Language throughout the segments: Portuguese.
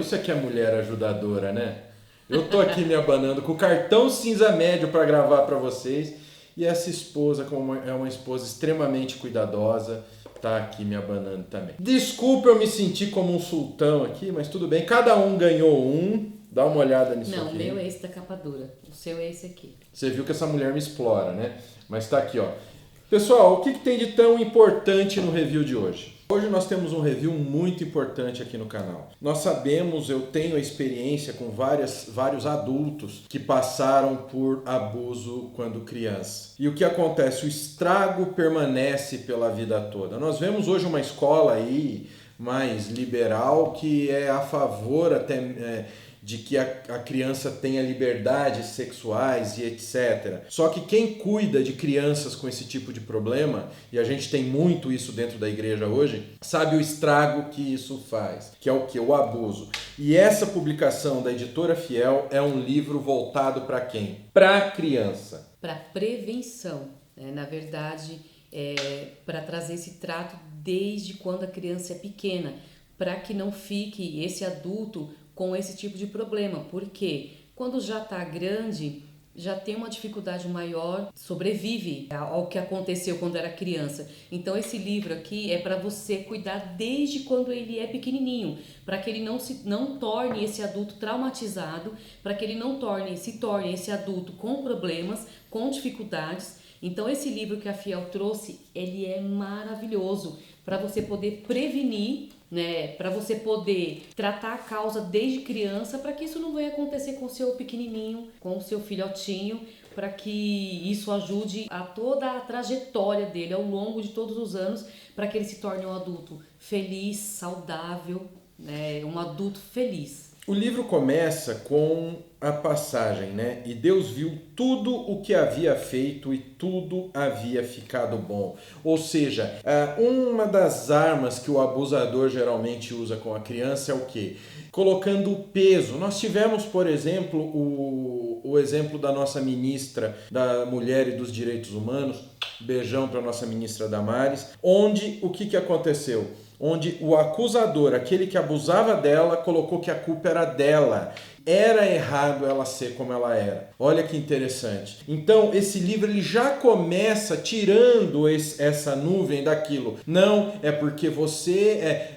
isso é que é mulher ajudadora, né? Eu tô aqui me abanando com o cartão cinza médio para gravar para vocês. E essa esposa, como é uma esposa extremamente cuidadosa, tá aqui me abanando também. Desculpa eu me sentir como um sultão aqui, mas tudo bem. Cada um ganhou um. Dá uma olhada nisso aqui. Não, o meu é esse da capa dura. O seu é esse aqui. Você viu que essa mulher me explora, né? Mas tá aqui, ó. Pessoal, o que tem de tão importante no review de hoje? Hoje nós temos um review muito importante aqui no canal. Nós sabemos, eu tenho a experiência com vários adultos que passaram por abuso quando criança. E o que acontece? O estrago permanece pela vida toda. Nós vemos hoje uma escola aí mais liberal que é a favor até de que a criança tenha liberdades sexuais e etc. Só que quem cuida de crianças com esse tipo de problema, e a gente tem muito isso dentro da igreja hoje, sabe o estrago que isso faz, que é o que? O abuso. E essa publicação da Editora Fiel é um livro voltado para quem? Para criança. Para prevenção, né? Na verdade, para trazer esse trato desde quando a criança é pequena, para que não fique esse adulto com esse tipo de problema, porque quando já está grande, já tem uma dificuldade maior, sobrevive ao que aconteceu quando era criança. Então esse livro aqui é para você cuidar desde quando ele é pequenininho, para que ele não torne esse adulto traumatizado, para que ele não se torne esse adulto com problemas, com dificuldades. Então esse livro que a Fiel trouxe, ele é maravilhoso para você poder prevenir, né, para você poder tratar a causa desde criança, para que isso não venha acontecer com o seu pequenininho, com o seu filhotinho, para que isso ajude a toda a trajetória dele ao longo de todos os anos, para que ele se torne um adulto feliz, saudável, né, um adulto feliz. O livro começa com a passagem, né? E Deus viu tudo o que havia feito e tudo havia ficado bom. Ou seja, uma das armas que o abusador geralmente usa com a criança é o quê? Colocando peso. Nós tivemos, por exemplo, o exemplo da nossa ministra da Mulher e dos Direitos Humanos, beijão para a nossa ministra Damares, onde o que aconteceu? Onde o acusador, aquele que abusava dela, colocou que a culpa era dela. Era errado ela ser como ela era. Olha que interessante. Então, esse livro ele já começa tirando essa nuvem daquilo. Não, é porque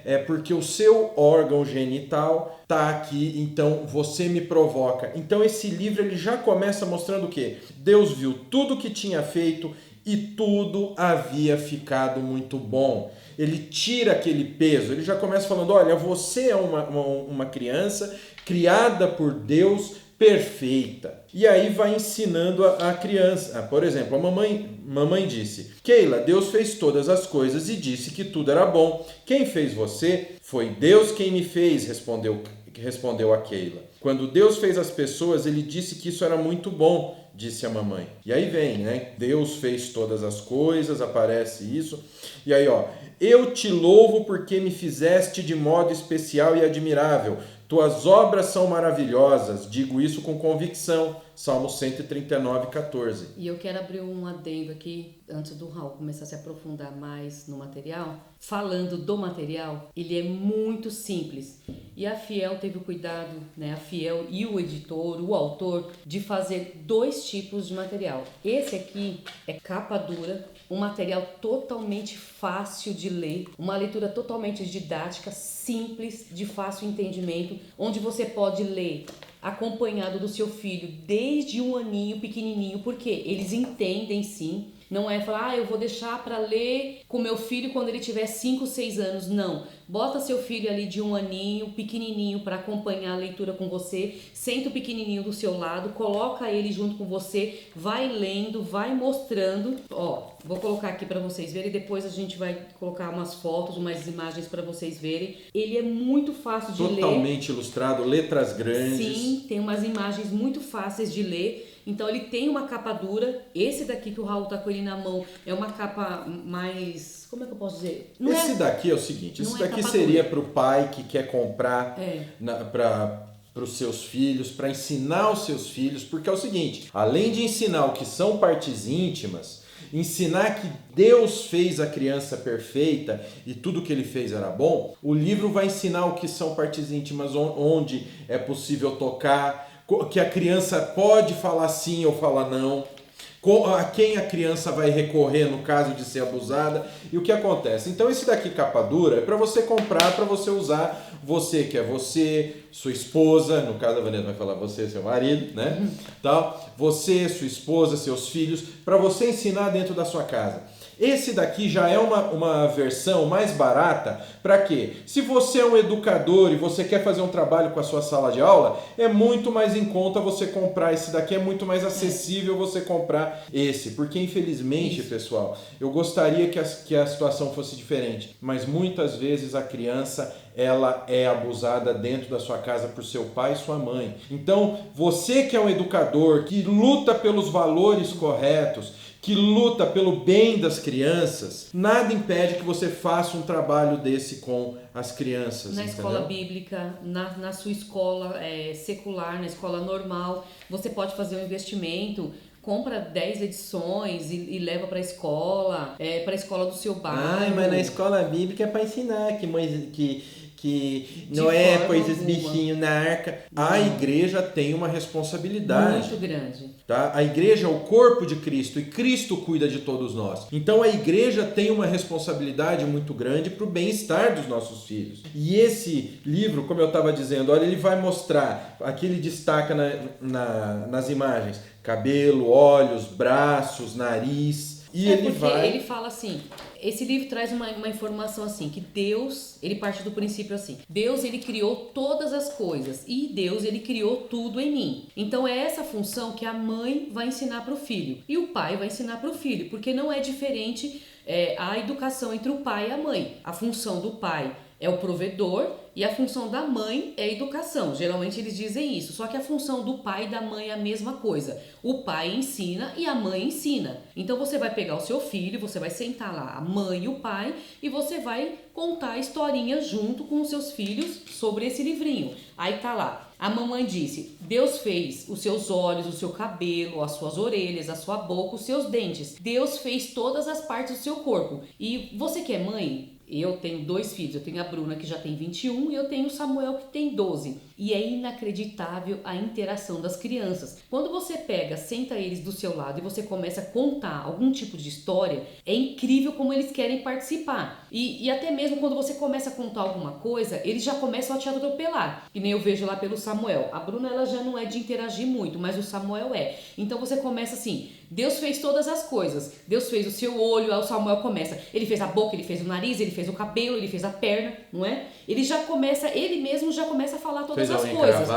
é porque o seu órgão genital está aqui, então você me provoca. Então, esse livro ele já começa mostrando o quê? Deus viu tudo que tinha feito e tudo havia ficado muito bom. Ele tira aquele peso, ele já começa falando, olha, você é uma criança criada por Deus perfeita. E aí vai ensinando a criança. Por exemplo, a mamãe disse, Keila, Deus fez todas as coisas e disse que tudo era bom. Quem fez você? Foi Deus quem me fez, respondeu a Keila. Quando Deus fez as pessoas, ele disse que isso era muito bom, disse a mamãe. E aí vem, né? Deus fez todas as coisas, aparece isso. E aí, ó, eu te louvo porque me fizeste de modo especial e admirável. Tuas obras são maravilhosas, digo isso com convicção. Salmo 139, 14. E eu quero abrir um adendo aqui, antes do Raul começar a se aprofundar mais no material. Falando do material, ele é muito simples. E a Fiel teve o cuidado, né, a Fiel e o editor, o autor, de fazer 2 tipos de material. Esse aqui é capa dura, um material totalmente fácil de ler, uma leitura totalmente didática, simples, de fácil entendimento, onde você pode ler acompanhado do seu filho desde 1 aninho, pequenininho, porque eles entendem sim. Não é falar, eu vou deixar para ler com meu filho quando ele tiver 5, 6 anos. Não. Bota seu filho ali de 1 aninho, pequenininho, para acompanhar a leitura com você. Senta o pequenininho do seu lado, coloca ele junto com você, vai lendo, vai mostrando. Ó, vou colocar aqui para vocês verem. Depois a gente vai colocar umas fotos, umas imagens para vocês verem. Ele é muito fácil de ler. Totalmente ilustrado, letras grandes. Sim, tem umas imagens muito fáceis de ler. Então ele tem uma capa dura. Esse daqui que o Raul tá com ele na mão é uma capa mais... Como é que eu posso dizer? Esse daqui é o seguinte, esse daqui seria para o pai que quer comprar para os seus filhos, para ensinar os seus filhos, porque é o seguinte, além de ensinar o que são partes íntimas, ensinar que Deus fez a criança perfeita e tudo que ele fez era bom, o livro vai ensinar o que são partes íntimas, onde é possível tocar, que a criança pode falar sim ou falar não, a quem a criança vai recorrer no caso de ser abusada e o que acontece. Então esse daqui, capa dura, é para você comprar, para você usar, você que é você, sua esposa, no caso a Vanessa vai falar você, seu marido, né? Então, você, sua esposa, seus filhos, para você ensinar dentro da sua casa. Esse daqui já é uma versão mais barata, para quê? Se você é um educador e você quer fazer um trabalho com a sua sala de aula, é muito mais em conta você comprar esse daqui, é muito mais acessível você comprar esse, porque infelizmente, pessoal, eu gostaria que a situação fosse diferente, mas muitas vezes a criança ela é abusada dentro da sua casa por seu pai e sua mãe. Então, você que é um educador, que luta pelos valores corretos, que luta pelo bem das crianças, nada impede que você faça um trabalho desse com as crianças. Na entendeu? escola bíblica, na sua escola secular, na escola normal, você pode fazer um investimento, compra 10 edições e leva para a escola do seu bairro. Mas na escola bíblica é para ensinar que Noé pôs os bichinhos na arca. A igreja tem uma responsabilidade. Muito grande. Tá? A igreja é o corpo de Cristo e Cristo cuida de todos nós. Então a igreja tem uma responsabilidade muito grande para o bem-estar dos nossos filhos. E esse livro, como eu estava dizendo, olha, ele vai mostrar, aqui ele destaca nas imagens, cabelo, olhos, braços, nariz. E ele fala assim, esse livro traz uma informação assim, que Deus, ele parte do princípio assim, Deus ele criou todas as coisas e Deus ele criou tudo em mim. Então é essa função que a mãe vai ensinar para o filho e o pai vai ensinar para o filho, porque não é diferente a educação entre o pai e a mãe. A função do pai é o provedor e a função da mãe é a educação. Geralmente eles dizem isso, só que a função do pai e da mãe é a mesma coisa. O pai ensina e a mãe ensina. Então você vai pegar o seu filho, você vai sentar lá, a mãe e o pai, e você vai contar historinhas junto com os seus filhos sobre esse livrinho. Aí tá lá, a mamãe disse, Deus fez os seus olhos, o seu cabelo, as suas orelhas, a sua boca, os seus dentes. Deus fez todas as partes do seu corpo. E você que é mãe, eu tenho 2 filhos, eu tenho a Bruna que já tem 21 e eu tenho o Samuel que tem 12. E é inacreditável a interação das crianças. Quando você pega, senta eles do seu lado e você começa a contar algum tipo de história, é incrível como eles querem participar. E até mesmo quando você começa a contar alguma coisa, eles já começam a te atropelar. Que nem eu vejo lá pelo Samuel. A Bruna ela já não é de interagir muito, mas o Samuel é. Então você começa assim, Deus fez todas as coisas. Deus fez o seu olho, aí o Samuel começa. Ele fez a boca, ele fez o nariz, ele fez o cabelo, ele fez a perna, não é? Ele mesmo já começa a falar todas as coisas.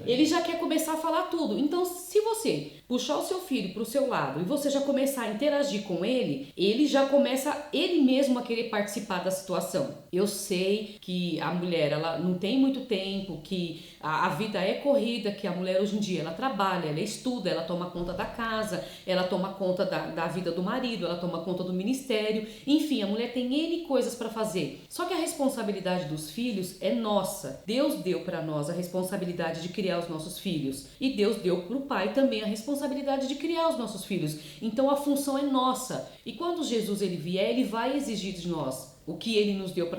Ele já quer começar a falar tudo. Então, se você puxar o seu filho para o seu lado e você já começar a interagir com ele já começa ele mesmo a querer participar da situação. Eu sei que a mulher, ela não tem muito tempo, que a vida é corrida, que a mulher hoje em dia, ela trabalha, ela estuda, ela toma conta da casa, ela toma conta da vida do marido, ela toma conta do ministério, enfim, a mulher tem N coisas para fazer. Só que a responsabilidade dos filhos é nossa. Deus deu para nós a responsabilidade de criar os nossos filhos e Deus deu para o pai também a responsabilidade de criar os nossos filhos. Então a função é nossa. E quando Jesus ele vier, ele vai exigir de nós o que ele nos deu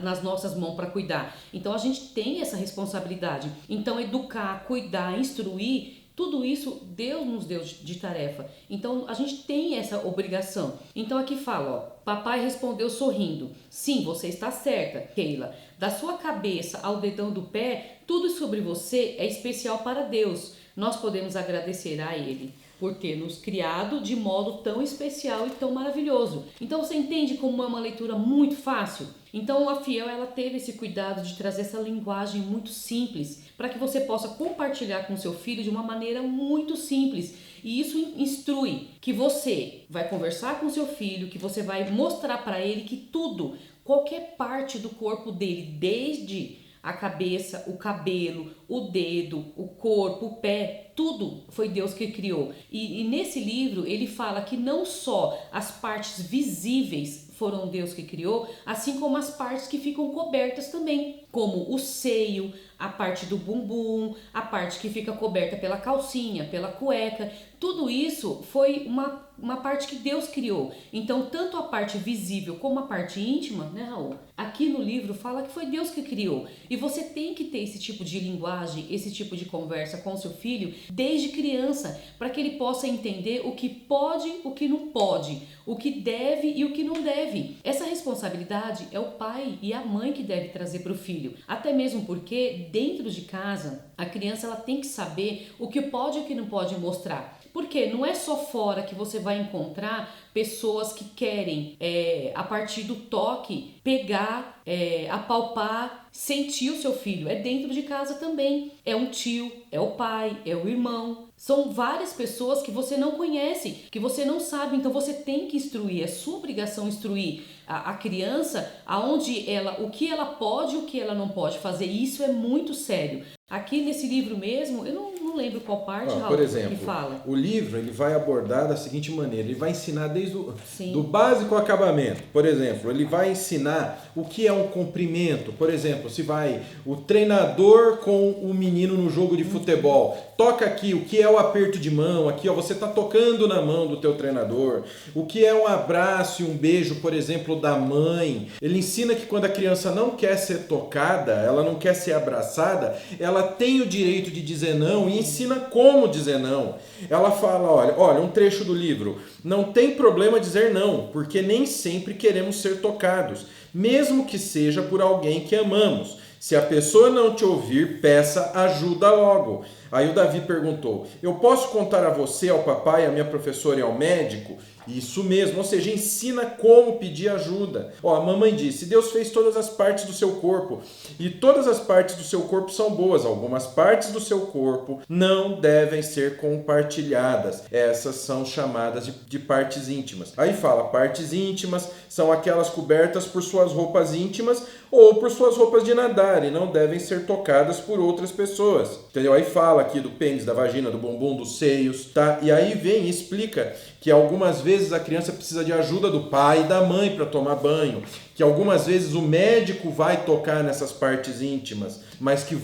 nas nossas mãos para cuidar. Então a gente tem essa responsabilidade. Então educar, cuidar, instruir, tudo isso Deus nos deu de tarefa. Então a gente tem essa obrigação. Então aqui fala, ó, papai respondeu sorrindo. Sim, você está certa, Keila. Da sua cabeça ao dedão do pé, tudo sobre você é especial para Deus. Nós podemos agradecer a Ele por ter nos criado de modo tão especial e tão maravilhoso. Então você entende como é uma leitura muito fácil? Então a Fiel ela teve esse cuidado de trazer essa linguagem muito simples para que você possa compartilhar com seu filho de uma maneira muito simples. E isso instrui que você vai conversar com seu filho, que você vai mostrar para ele que tudo, qualquer parte do corpo dele, desde a cabeça, o cabelo, o dedo, o corpo, o pé, tudo foi Deus que criou. E nesse livro ele fala que não só as partes visíveis foram Deus que criou, assim como as partes que ficam cobertas também, como o seio, a parte do bumbum, a parte que fica coberta pela calcinha, pela cueca. Tudo isso foi uma parte que Deus criou. Então, tanto a parte visível como a parte íntima, né, Raul? Aqui no livro fala que foi Deus que criou. E você tem que ter esse tipo de linguagem, esse tipo de conversa com o seu filho desde criança, para que ele possa entender o que pode, o que não pode, o que deve e o que não deve. Essa responsabilidade é o pai e a mãe que deve trazer para o filho. Até mesmo porque dentro de casa, a criança ela tem que saber o que pode e o que não pode mostrar. Porque não é só fora que você vai encontrar pessoas que querem, a partir do toque, pegar, apalpar, sentir o seu filho. É dentro de casa também. É um tio, é o pai, é o irmão. São várias pessoas que você não conhece, que você não sabe. Então você tem que instruir, é sua obrigação instruir a criança aonde ela, o que ela pode e o que ela não pode fazer. E isso é muito sério. Aqui nesse livro mesmo, eu não lembro qual parte, Raul, por exemplo, que fala. O livro ele vai abordar da seguinte maneira, ele vai ensinar desde do básico ao acabamento. Por exemplo, ele vai ensinar o que é um comprimento. Por exemplo, se vai o treinador com o menino no jogo de futebol, toca aqui o que é o aperto de mão, aqui ó, você está tocando na mão do teu treinador. O que é um abraço e um beijo, por exemplo, da mãe. Ele ensina que quando a criança não quer ser tocada, ela não quer ser abraçada, ela tem o direito de dizer não e ensina como dizer não. Ela fala, olha, um trecho do livro, não tem problema dizer não, porque nem sempre queremos ser tocados, mesmo que seja por alguém que amamos. Se a pessoa não te ouvir, peça ajuda logo. Aí o Davi perguntou, eu posso contar a você, ao papai, à minha professora e ao médico? Isso mesmo, ou seja, ensina como pedir ajuda. A mamãe disse, Deus fez todas as partes do seu corpo e todas as partes do seu corpo são boas. Algumas partes do seu corpo não devem ser compartilhadas. Essas são chamadas de partes íntimas. Aí fala, partes íntimas são aquelas cobertas por suas roupas íntimas ou por suas roupas de nadar e não devem ser tocadas por outras pessoas. Entendeu? Aí fala aqui do pênis, da vagina, do bumbum, dos seios, tá? E aí vem e explica que algumas vezes a criança precisa de ajuda do pai e da mãe para tomar banho, que algumas vezes o médico vai tocar nessas partes íntimas, mas que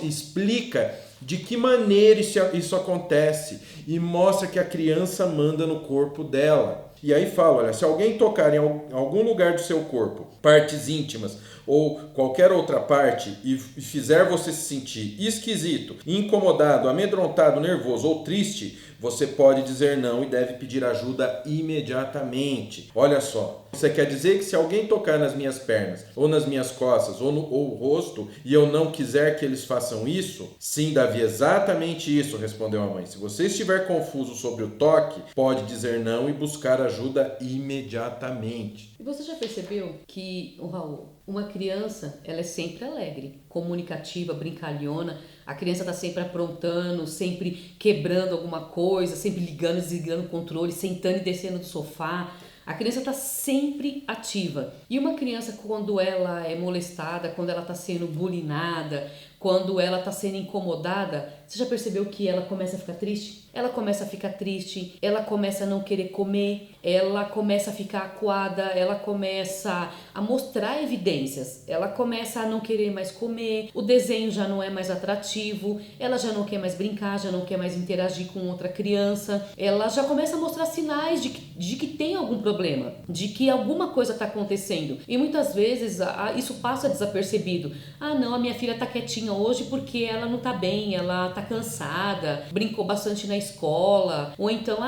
explica de que maneira isso acontece e mostra que a criança manda no corpo dela. E aí fala, olha, se alguém tocar em algum lugar do seu corpo, partes íntimas ou qualquer outra parte e fizer você se sentir esquisito, incomodado, amedrontado, nervoso ou triste, você pode dizer não e deve pedir ajuda imediatamente. Olha só, isso quer dizer que se alguém tocar nas minhas pernas, ou nas minhas costas, ou no rosto, e eu não quiser que eles façam isso? Sim, Davi, exatamente isso, respondeu a mãe. Se você estiver confuso sobre o toque, pode dizer não e buscar ajuda imediatamente. E você já percebeu que, Raul, uma criança, ela é sempre alegre, comunicativa, brincalhona. A criança está sempre aprontando, sempre quebrando alguma coisa, sempre ligando e desligando o controle, sentando e descendo do sofá. A criança está sempre ativa. E uma criança, quando ela é molestada, quando ela está sendo bulinada, quando ela está sendo incomodada, você já percebeu que ela começa a ficar triste? Ela começa a ficar triste, ela começa a não querer comer, ela começa a ficar acuada, ela começa a mostrar evidências, ela começa a não querer mais comer, o desenho já não é mais atrativo, ela já não quer mais brincar, já não quer mais interagir com outra criança, ela já começa a mostrar sinais de que tem algum problema, de que alguma coisa está acontecendo. E muitas vezes isso passa desapercebido. Ah, não, a minha filha está quietinha hoje porque ela não está bem, ela está cansada, brincou bastante na escola, ou então,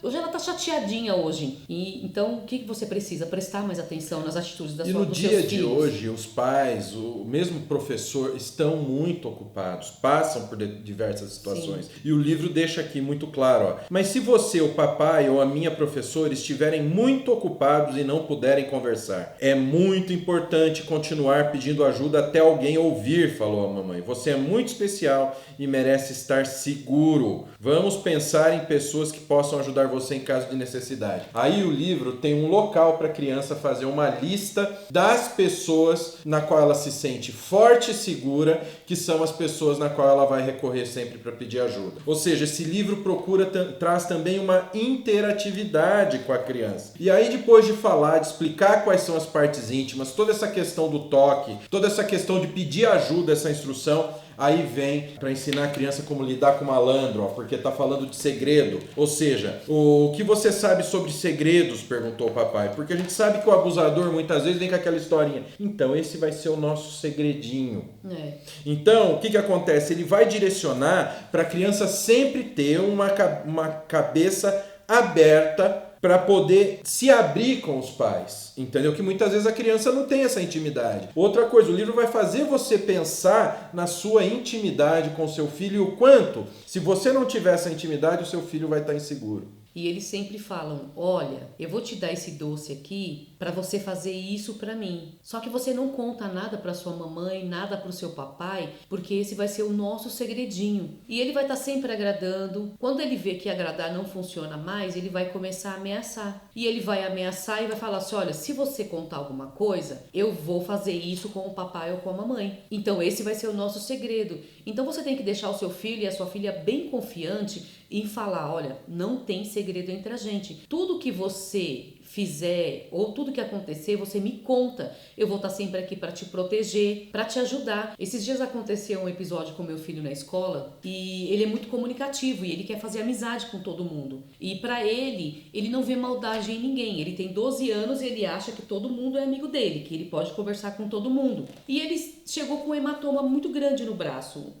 hoje ela tá chateadinha hoje. E então o que você precisa? Prestar mais atenção nas atitudes dos seus filhos. E no dia de hoje, os pais, o mesmo professor, estão muito ocupados, passam por diversas situações. Sim. E o livro deixa aqui muito claro, mas se você, o papai ou a minha professora estiverem muito ocupados e não puderem conversar, é muito importante continuar pedindo ajuda até alguém ouvir, falou a mamãe. Você é muito especial e merece estar seguro. Vamos pensar em pessoas que possam ajudar ajudar você em caso de necessidade. Aí o livro tem um local para a criança fazer uma lista das pessoas na qual ela se sente forte e segura, que são as pessoas na qual ela vai recorrer sempre para pedir ajuda. Ou seja, esse livro traz também uma interatividade com a criança. E aí, depois de falar, de explicar quais são as partes íntimas, toda essa questão do toque, toda essa questão de pedir ajuda, essa instrução, aí vem para ensinar a criança como lidar com malandro, porque está falando de segredo. Ou seja, o que você sabe sobre segredos? Perguntou o papai. Porque a gente sabe que o abusador muitas vezes vem com aquela historinha. Então esse vai ser o nosso segredinho. Então, o que acontece? Ele vai direcionar para a criança sempre ter uma cabeça aberta para poder se abrir com os pais, entendeu? Que muitas vezes a criança não tem essa intimidade. Outra coisa, o livro vai fazer você pensar na sua intimidade com seu filho e o quanto, se você não tiver essa intimidade, o seu filho vai estar inseguro. E eles sempre falam, olha, eu vou te dar esse doce aqui para você fazer isso para mim. Só que você não conta nada para sua mamãe, nada para o seu papai, porque esse vai ser o nosso segredinho. E ele vai estar sempre agradando. Quando ele vê que agradar não funciona mais, ele vai começar a ameaçar. E ele vai ameaçar e vai falar assim, olha, se você contar alguma coisa, eu vou fazer isso com o papai ou com a mamãe. Então esse vai ser o nosso segredo. Então você tem que deixar o seu filho e a sua filha bem confiante em falar, olha, não tem segredo entre a gente. Tudo que você fizer ou tudo que acontecer, você me conta. Eu vou estar sempre aqui para te proteger, para te ajudar. Esses dias aconteceu um episódio com meu filho na escola e ele é muito comunicativo e ele quer fazer amizade com todo mundo. E para ele não vê maldade em ninguém. Ele tem 12 anos e ele acha que todo mundo é amigo dele, que ele pode conversar com todo mundo. E ele chegou com um hematoma muito grande no braço.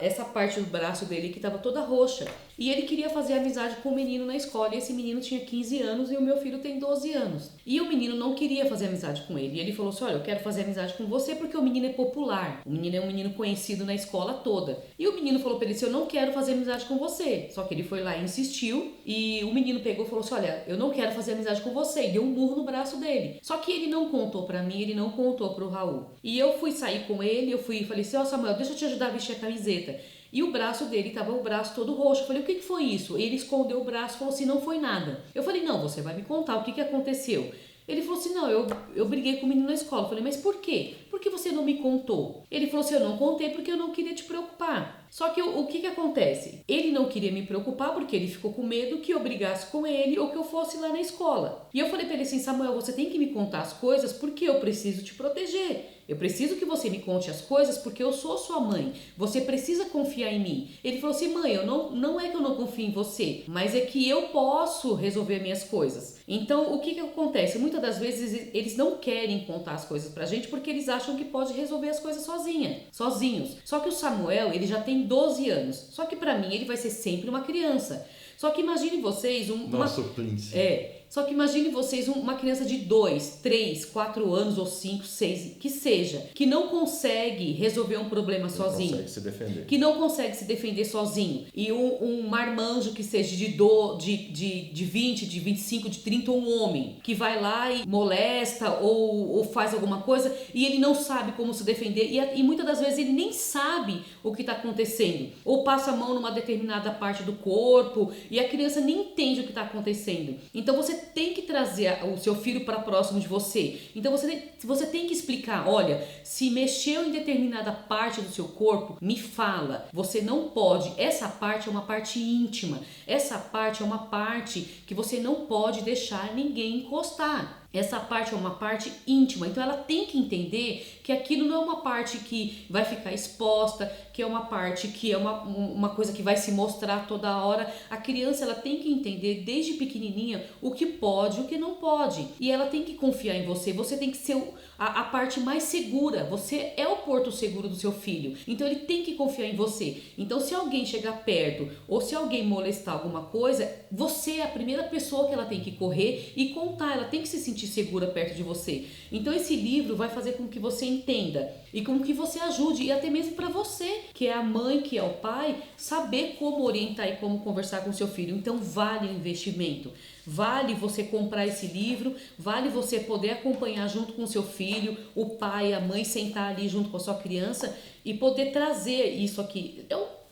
Essa parte do braço dele que estava toda roxa. E ele queria fazer amizade com um menino na escola. E esse menino tinha 15 anos e o meu filho tem 12 anos. E o menino não queria fazer amizade com ele. E ele falou assim, olha, eu quero fazer amizade com você porque o menino é popular. O menino é um menino conhecido na escola toda. E o menino falou pra ele assim, eu não quero fazer amizade com você. Só que ele foi lá e insistiu. E o menino pegou e falou assim, olha, eu não quero fazer amizade com você. E deu um murro no braço dele. Só que ele não contou pra mim, ele não contou pro Raul. E eu fui sair com ele, eu falei assim, ó Samuel, deixa eu te ajudar a vestir a camiseta. E o braço dele tava o braço todo roxo. Eu falei, o que foi isso? Ele escondeu o braço e falou assim, não foi nada. Eu falei, não, você vai me contar o que aconteceu. Ele falou assim, não, eu briguei com o menino na escola. Eu falei, mas por quê? Por que você não me contou? Ele falou assim, eu não contei porque eu não queria te preocupar. Só que o que acontece? Ele não queria me preocupar porque ele ficou com medo que eu brigasse com ele ou que eu fosse lá na escola. E eu falei pra ele assim, Samuel, você tem que me contar as coisas porque eu preciso te proteger. Eu preciso que você me conte as coisas porque eu sou sua mãe. Você precisa confiar em mim. Ele falou assim, mãe, não é que eu não confio em você, mas é que eu posso resolver minhas coisas. Então, o que acontece? Muitas das vezes eles não querem contar as coisas pra gente porque eles acham que pode resolver as coisas sozinhos. Só que o Samuel, ele já tem 12 anos. Só que pra mim ele vai ser sempre uma criança. Só que imagine vocês Nosso príncipe. Só que imagine vocês uma criança de 2, 3, 4 anos ou 5, 6, que seja, que não consegue resolver um problema sozinho. Não consegue se defender. Que não consegue se defender sozinho. E um marmanjo que seja de 20, de 25, de 30, ou um homem, que vai lá e molesta ou faz alguma coisa e ele não sabe como se defender. E muitas das vezes ele nem sabe o que está acontecendo. Ou passa a mão numa determinada parte do corpo e a criança nem entende o que está acontecendo. Então você tem que trazer o seu filho para próximo de você. Então você tem que explicar, olha, se mexeu em determinada parte do seu corpo, me fala. Você não pode, essa parte é uma parte íntima. Essa parte é uma parte que você não pode deixar ninguém encostar. Essa parte é uma parte íntima, então ela tem que entender que aquilo não é uma parte que vai ficar exposta, que é uma parte que é uma coisa que vai se mostrar toda hora. A criança, ela tem que entender desde pequenininha o que pode e o que não pode. E ela tem que confiar em você, você tem que ser a parte mais segura, você é o porto seguro do seu filho, então ele tem que confiar em você. Então se alguém chegar perto ou se alguém molestar alguma coisa, você é a primeira pessoa que ela tem que correr e contar, ela tem que se sentir segura perto de você. Então esse livro vai fazer com que você entenda e com que você ajude, e até mesmo para você, que é a mãe, que é o pai, saber como orientar e como conversar com seu filho. Então vale o investimento, vale você comprar esse livro, vale você poder acompanhar junto com seu filho, o pai, a mãe, sentar ali junto com a sua criança e poder trazer isso aqui.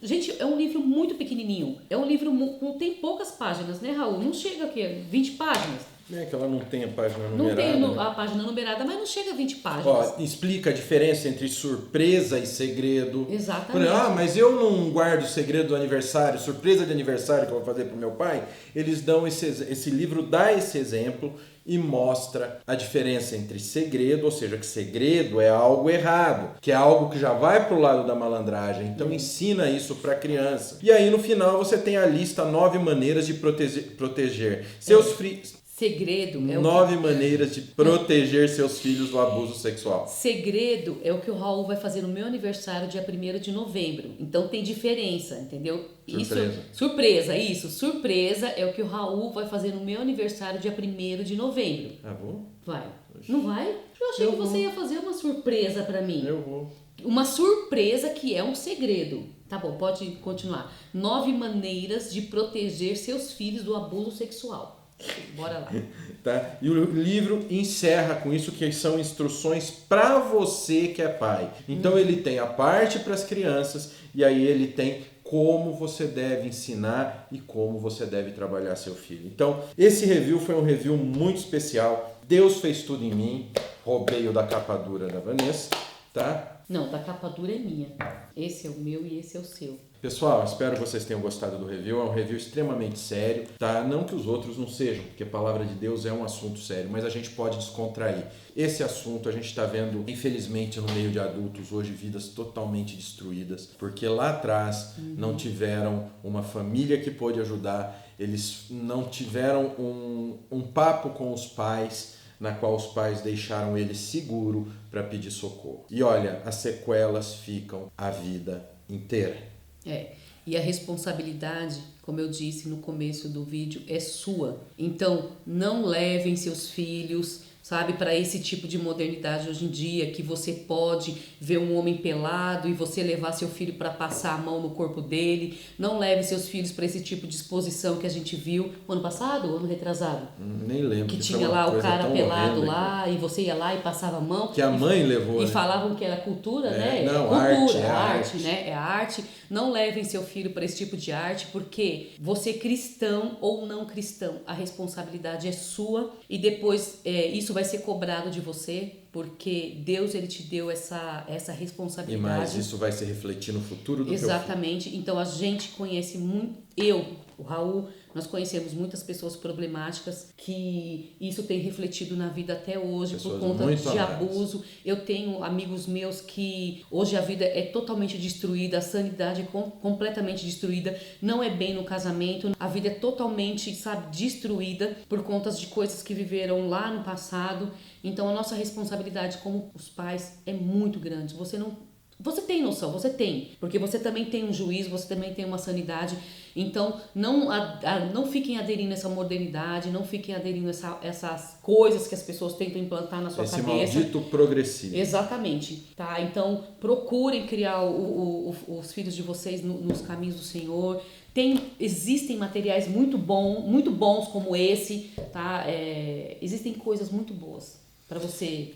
Gente, é um livro muito pequenininho. É um livro com tem poucas páginas, né, Raul? Não chega aqui, 20 páginas. É que ela não tem a página Não numerada. tem né? a página numerada, mas não chega a 20 páginas. Ó, explica a diferença entre surpresa e segredo. Exatamente. Por exemplo, mas eu não guardo o segredo do aniversário, surpresa de aniversário que eu vou fazer pro meu pai. Eles dão esse livro dá esse exemplo e mostra a diferença entre segredo, ou seja, que segredo é algo errado, que é algo que já vai pro lado da malandragem. Então ensina isso para criança. E aí no final você tem a lista 9 maneiras de proteger seus filhos. Segredo é 9 maneiras de proteger seus filhos do abuso sexual. Segredo é o que o Raul vai fazer no meu aniversário, dia 1º de novembro. Então tem diferença, entendeu? Surpresa. Surpresa é o que o Raul vai fazer no meu aniversário, dia 1º de novembro. Ah, vou? Vai. Não vai? Eu achei que você ia fazer uma surpresa pra mim. Eu vou. Uma surpresa que é um segredo. Tá bom, pode continuar. 9 maneiras de proteger seus filhos do abuso sexual. Bora lá. Tá? E o livro encerra com isso, que são instruções para você que é pai. Então ele tem a parte para as crianças e aí ele tem como você deve ensinar e como você deve trabalhar seu filho. Então esse review foi um review muito especial. Deus fez tudo em mim. Roubei o da capa dura da Vanessa, tá? Não, da capa dura é minha. Esse é o meu e esse é o seu. Pessoal, espero que vocês tenham gostado do review. É um review extremamente sério, tá? Não que os outros não sejam, porque a palavra de Deus é um assunto sério, mas a gente pode descontrair. Esse assunto a gente está vendo, infelizmente, no meio de adultos hoje, vidas totalmente destruídas, porque lá atrás não tiveram uma família que pôde ajudar, eles não tiveram um papo com os pais, na qual os pais deixaram ele seguro para pedir socorro. E olha, as sequelas ficam a vida inteira. E a responsabilidade, como eu disse no começo do vídeo, é sua. Então, não levem seus filhos, sabe, para esse tipo de modernidade hoje em dia, que você pode ver um homem pelado e você levar seu filho para passar a mão no corpo dele. Não leve seus filhos para esse tipo de exposição que a gente viu ano passado ou ano retrasado. Nem lembro. Que tinha lá o cara pelado lá e você ia lá e passava a mão. Que a mãe levou. E falavam que era cultura, né? Não, cultura, arte, né? É arte. Não levem seu filho para esse tipo de arte, porque você cristão ou não cristão, a responsabilidade é sua e depois isso vai ser cobrado de você, porque Deus ele te deu essa responsabilidade. E mais, isso vai se refletir no futuro do Exatamente. teu filho. Então a gente conhece muito, o Raul, nós conhecemos muitas pessoas problemáticas que isso tem refletido na vida até hoje Pessoas por conta de amadas. abuso. Eu tenho amigos meus que hoje a vida é totalmente destruída, a sanidade é completamente destruída, não é bem no casamento, a vida é totalmente, destruída por conta de coisas que viveram lá no passado. Então a nossa responsabilidade como os pais é muito grande. Você tem noção, você tem, porque você também tem um juízo, você também tem uma sanidade. Então, não fiquem aderindo a essa modernidade, não fiquem aderindo a essas coisas que as pessoas tentam implantar na sua Esse cabeça. Esse maldito progressivo. Exatamente, tá? Então, procurem criar os filhos de vocês nos caminhos do Senhor. Existem materiais muito bons como esse, tá? Existem coisas muito boas para você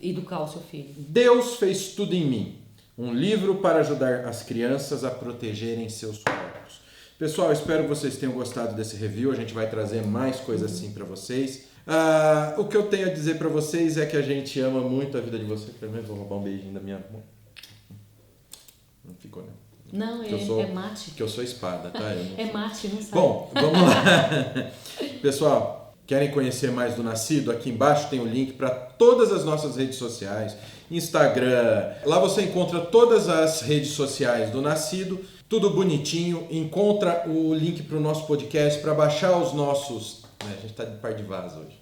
educar o seu filho. Deus fez tudo em mim. Um livro para ajudar as crianças a protegerem seus corpos. Pessoal, espero que vocês tenham gostado desse review. A gente vai trazer mais coisas assim para vocês. O que eu tenho a dizer para vocês é que a gente ama muito a vida de vocês. Primeiro vou roubar um beijinho da minha mão. Não ficou, né? Não, é mate. Que eu sou espada, tá? É mate, não sabe. Bom, vamos lá. Pessoal, querem conhecer mais do Nascido? Aqui embaixo tem o link para todas as nossas redes sociais. Instagram, lá você encontra todas as redes sociais do Nascido, tudo bonitinho, encontra o link para o nosso podcast, para baixar os nossos... A gente está de par de vaso hoje.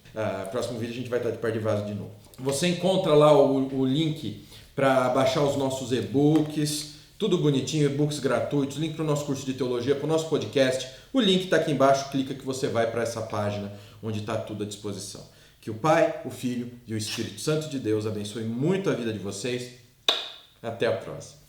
Próximo vídeo a gente vai estar de par de vaso de novo. Você encontra lá o link para baixar os nossos e-books, tudo bonitinho, e-books gratuitos, link para o nosso curso de teologia, para o nosso podcast. O link está aqui embaixo, clica que você vai para essa página onde está tudo à disposição. Que o Pai, o Filho e o Espírito Santo de Deus abençoe muito a vida de vocês. Até a próxima.